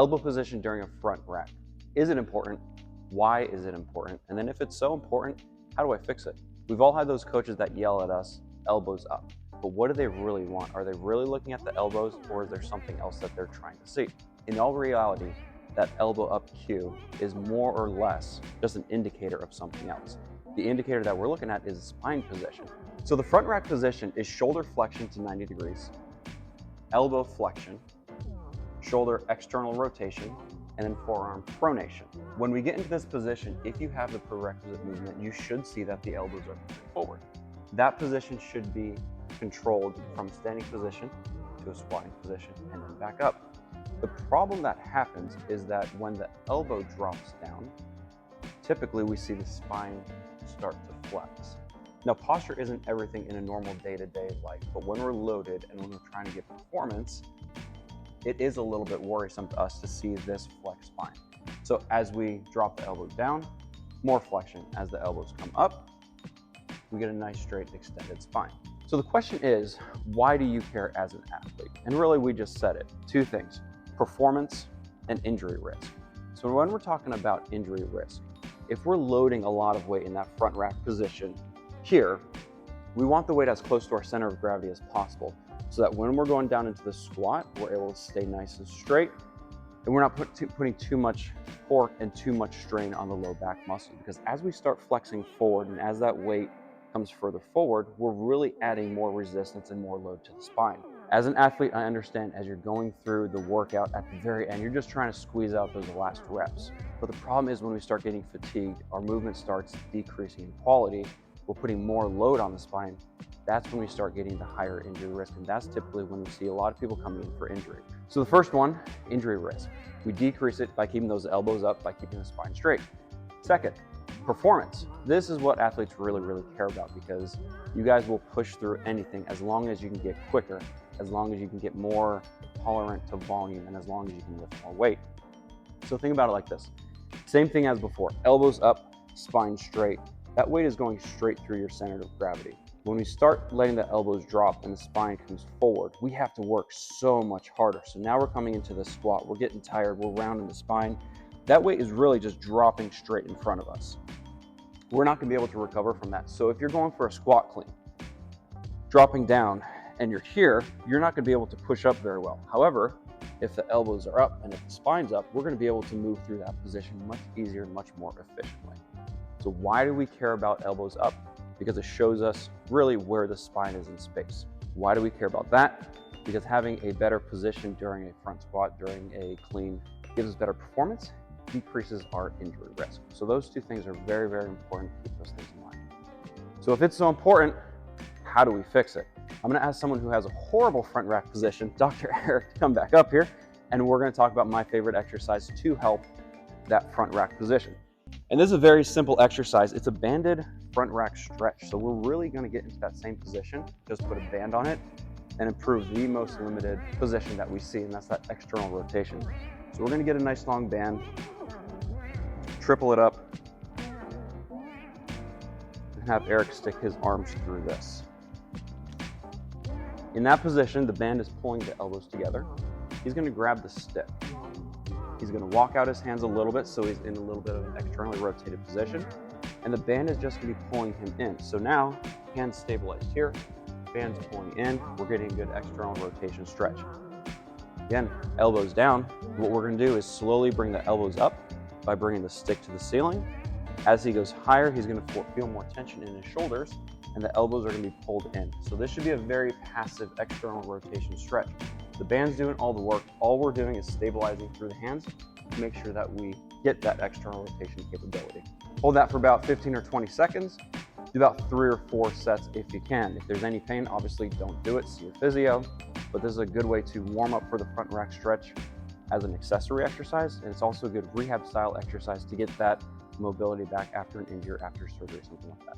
Elbow position during a front rack. Is it important? Why is it important? And then if it's so important, how do I fix it? We've all had those coaches that yell at us, elbows up. But what do they really want? Are they really looking at the elbows, or is there something else that they're trying to see? In all reality, that elbow up cue is more or less just an indicator of something else. The indicator that we're looking at is spine position. So the front rack position is shoulder flexion to 90 degrees, elbow flexion, shoulder external rotation, and then forearm pronation. When we get into this position, if you have the prerequisite movement, you should see that the elbows are moving forward. That position should be controlled from standing position to a squatting position and then back up. The problem that happens is that when the elbow drops down, typically we see the spine start to flex. Now, posture isn't everything in a normal day-to-day life, but when we're loaded and when we're trying to get performance, it is a little bit worrisome to us to see this flex spine. So as we drop the elbows down, more flexion. As the elbows come up, we get a nice straight extended spine. So the question is, why do you care as an athlete? And really, we just said it. Two things: performance and injury risk. So when we're talking about injury risk, if we're loading a lot of weight in that front rack position here, we want the weight as close to our center of gravity as possible, so that when we're going down into the squat, we're able to stay nice and straight, and we're not putting too much torque and too much strain on the low back muscle. Because as we start flexing forward and as that weight comes further forward, we're really adding more resistance and more load to the spine. As an athlete, I understand as you're going through the workout at the very end, you're just trying to squeeze out those last reps. But the problem is when we start getting fatigued, our movement starts decreasing in quality, we're putting more load on the spine. That's when we start getting the higher injury risk, and that's typically when we see a lot of people coming in for injury. So the first one, injury risk. We decrease it by keeping those elbows up, by keeping the spine straight. Second, performance. This is what athletes really care about, because you guys will push through anything as long as you can get quicker, as long as you can get more tolerant to volume, and as long as you can lift more weight. So think about it like this. Same thing as before, elbows up, spine straight. That weight is going straight through your center of gravity. When we start letting the elbows drop and the spine comes forward, we have to work so much harder. So now we're coming into the squat, we're getting tired, we're rounding the spine. That weight is really just dropping straight in front of us. We're not gonna be able to recover from that. So if you're going for a squat clean, dropping down, and you're here, you're not gonna be able to push up very well. However, if the elbows are up and if the spine's up, we're gonna be able to move through that position much easier, much more efficiently. So why do we care about elbows up? Because it shows us really where the spine is in space. Why do we care about that? Because having a better position during a front squat, during a clean, gives us better performance, decreases our injury risk. So those two things are very important. Keep those things in mind. So if it's so important, how do we fix it? I'm gonna ask someone who has a horrible front rack position, Dr. Eric, to come back up here, and we're gonna talk about my favorite exercise to help that front rack position. And this is a very simple exercise. It's a banded front rack stretch. So we're really gonna get into that same position, just put a band on it and improve the most limited position that we see, and that's that external rotation. So we're gonna get a nice long band, triple it up, and have Eric stick his arms through this. In that position, the band is pulling the elbows together. He's gonna grab the stick. He's gonna walk out his hands a little bit, so he's in a little bit of an externally rotated position, and the band is just gonna be pulling him in. So now, hands stabilized here, band's pulling in, we're getting a good external rotation stretch. Again, elbows down. What we're gonna do is slowly bring the elbows up by bringing the stick to the ceiling. As he goes higher, he's gonna feel more tension in his shoulders, and the elbows are gonna be pulled in. So this should be a very passive external rotation stretch. The band's doing all the work. All we're doing is stabilizing through the hands to make sure that we get that external rotation capability. Hold that for about 15 or 20 seconds. Do about 3 or 4 sets if you can. If there's any pain, obviously don't do it, see your physio. But this is a good way to warm up for the front rack stretch as an accessory exercise. And it's also a good rehab style exercise to get that mobility back after an injury, after surgery, something like that.